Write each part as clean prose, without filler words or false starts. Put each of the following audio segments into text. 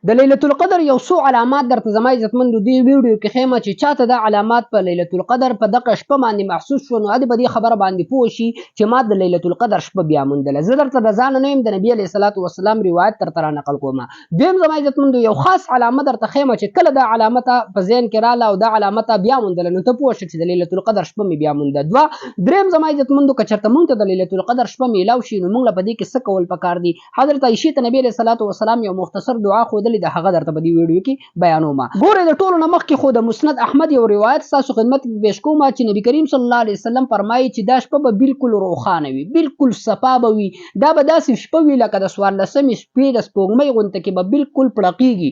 د لیلۃ القدر یو څو علامات درته زما عزتمندو دې ویډیو کې ښیم چې چاته دا علامات په لیلۃ القدر په دغه شپه باندې محسوس شو نو د دې خبره باندې پوه شي چې ما د لیلۃ القدر شپه بیا موندله. زه درته د ځانه نه یم، د نبي علیه الصلاة والسلام روایت درته را نقل کوم. دویم زما عزتمندو یو خاص علامه درته ښیم چې کله دا علامت په ذهن کې رااله او دا علامت بیا موندله نو ته پوه شې چې د لیلۃ القدر شپه مې بیا مونده. دریم زما عزتمندو که چېرته مونږ ته د لیلۃ القدر شپه میلاو شي نو مونږ له په دې کې څه کول پکار دي. حضرت عایشې ته نبي علیه الصلاة والسلام یو مختصر دعا ښودلې ده، هغه درته په دې ویډیو کې بیانوم. ګورئ د ټولو نه مخکې خو د مسند احمد یو روایت ستاسو خدمت کې پیش کوم چې نبی کریم صلی الله علیه وسلم فرمایي چې دا شپه به بالکل روښانه وي، بالکل صفا به وي. دا به داسې شپه وي لکه د 14مې شپې د سپوږمۍ غونته کې به بالکل پړقېږي،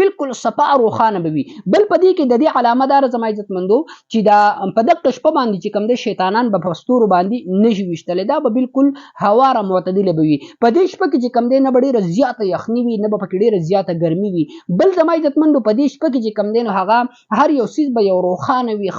بالکل صفا روښانه به وي. بل په دې کې د دې علامه دار زما عزتمندو چې دا په دغه شپه باندې چې کوم د شیطانان به په ستورو باندې نشي ویشتلی، دا به بالکل هواره معتدله به وي. په دې شپه کې چې کوم دی نه به ډېره زیاته یخني وي، نه به پکې ډېره زیاته ګرمي وي. بل زما عزتمندو په دې شپه کې چې کوم دی نو هغه هر یو څیز به یو روښانه وي،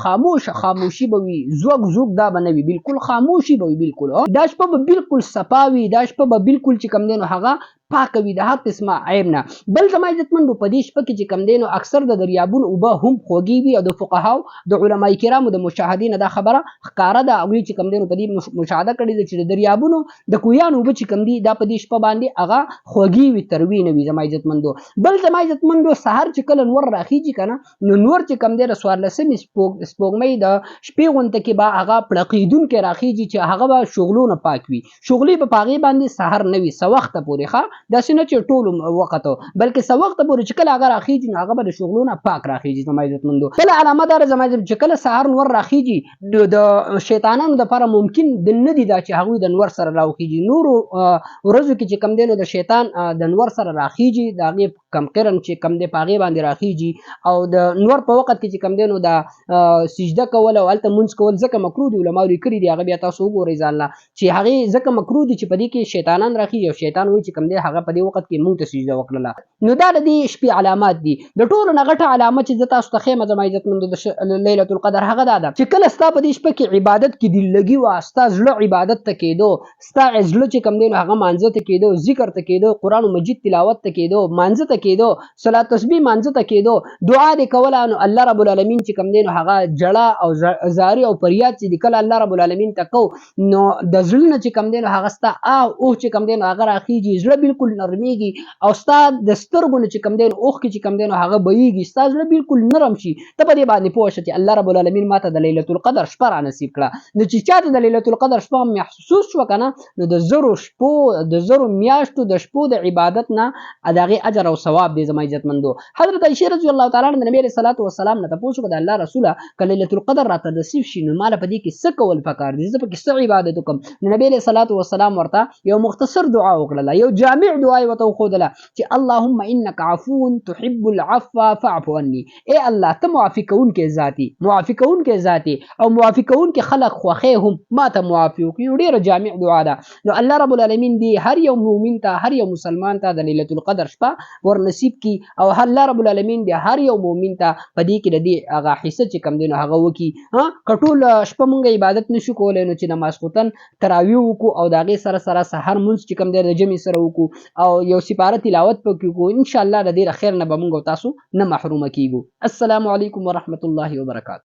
خاموشي به وي، زوږ دا به نه وي، بالکل خاموشي به وي. بالکل دا شپه به بالکل صفا وي، دا شپه به بالکل چې کوم دی نو هغه پاکه وي د هر قسمه عیب نه. بل زما عزتمندو په دې شپه کې چې کوم دی نو اکثر د دریابونو اوبه هم خوږې وي او د فقهاو د علماء کرامو د مشاهدې نه دا خبره ښکاره ده. هغوی چې کوم دی نو په دې مشاهده کړې ده چې د دریابونو د کویانو اوبه چې کوم دي دا په دې شپه باندې هغه خوږې وي، تروې نه وي زما عزتمندو. بل زما عزتمندو سهار چې کله نور راخیږي که نه نو نور چې کوم دی د 14مې سپوږمۍ د شپې غونته کې به هغه پړقېدونکی راخیږي چې هغه به شغلونه پاک وي. شغلې به په هغې باندې سهار نه وي، څه وخته پورې ښه، داسې نه چې ټول وخت بلکې څه وخته پورې چې کله هغه راخیږي نو هغه به د شغلونو پاک راخیږي زما عزتمندو. بله علامه دا ده زما چې کله سهار نور راخیږي نو د شیطانانو دپاره ممکن نه دي دا چې هغوی د نور سره راوخیږي. نورو ورځو کې چې کوم دی نو د شیطان د نور سره راخیږي، د هغې کمقرن چې کوم دی په هغې باندې راخیږي او د نور په وخت کې چې کوم دی نو د سجده کول او هلته مونځ کول ځکه مکروه دي، علماو لیکلي دي، هغه بیا تاسو وګورئ ځان له چې هغې ځکه مکروه دي چې په دې کې شیطانان راخیږي او شیطان وایي چې کوم دی هغه په دې وخت کې مونږ ته سجده وکړله. نو دا د دې شپې علامات دي. د ټولو نه غټه علامه چې زه تاسو ته ښیم زما عزتمندو د لیلۃ القدر هغه دا ده چې کله ستا په دې شپه کې عبادت کې دلګي وه، ستا زړه عبادت ته کېدو، ستا زړه چې کوم دی نو هغه مانځه ته کېدو، ذکر ته کېدو، قرآن مجید تلاوت ته کېدو، مانځه ته کېدو، صلات تسبیح مانځه ته کېدو، دعا دې کوله نو الله رب العالمین چې کوم دی نو هغه جړه او زاری او فریاد چې دی کله الله رب العالمین ته کو نو د زړه نه چې کوم دی نو هغه ستا چې کوم دی نو هغه راخیږي، زړه بالکل نرمیږي او ستا د سترګو نه چې کوم دی نو اوښکې چې کوم دی نو هغه بهیږي، ستا زړه بالکل نرم شي. ته په دې باندې پوه شه چې الله رب العالمین ماته د لیلۃ القدر شپه را نصیب کړه. نو چې چاته د لیلۃ القدر شپه محسوس شوه که نه نو د زرو شپو د زرو میاشتو د شپو د عبادت نه د هغې اجر او ثواب دی زما عزتمندو. حضرت عایشې رضی الله تعالی عنها د نبي علیه الصلاة والسلام نه تپوس وکړه د الله رسوله که لیلۃ القدر راته نصیب شي نو ما له په دې کې څه کول پکار دي، زه پکې څه عبادت وکړم. نو نبي علیه الصلاة والسلام ورته یو مختصر دعا وکړله، یو جامع دعا یې ورته وښودله چې اللهم انک عفو تحب العفو فاعف عني. ای الله ته معافي کوونکی ذات یې، معافي کوونکی ذات یې او معافي کوونکی خلق خوښې هم ما ته معافي وکړي. یو ډېره جامع دعا ده. نو الله رب العالمین دې هر یو مؤمن ته، هر یو مسلمان ته د لیلۃ القدر شپه ور نصیب کړي او الله رب العالمین دې هر یو مؤمن ته په دې کې د دې هغه حصه چې کوم دی نو هغه وکړي. که ټول شپه مونږ عبادت نشو کولی نو چې نمازخوتن تراویح وکړو او د هغې سره سره سحر مونځ چې کوم دی د جمعې سره وکړو او یو سپاره تلاوت پکې وکړو، انشاءالله د ډېره خیر نه به مونږ او تاسو نه محرومه کیږو. السلام علیکم ورحمة الله وبرکاته.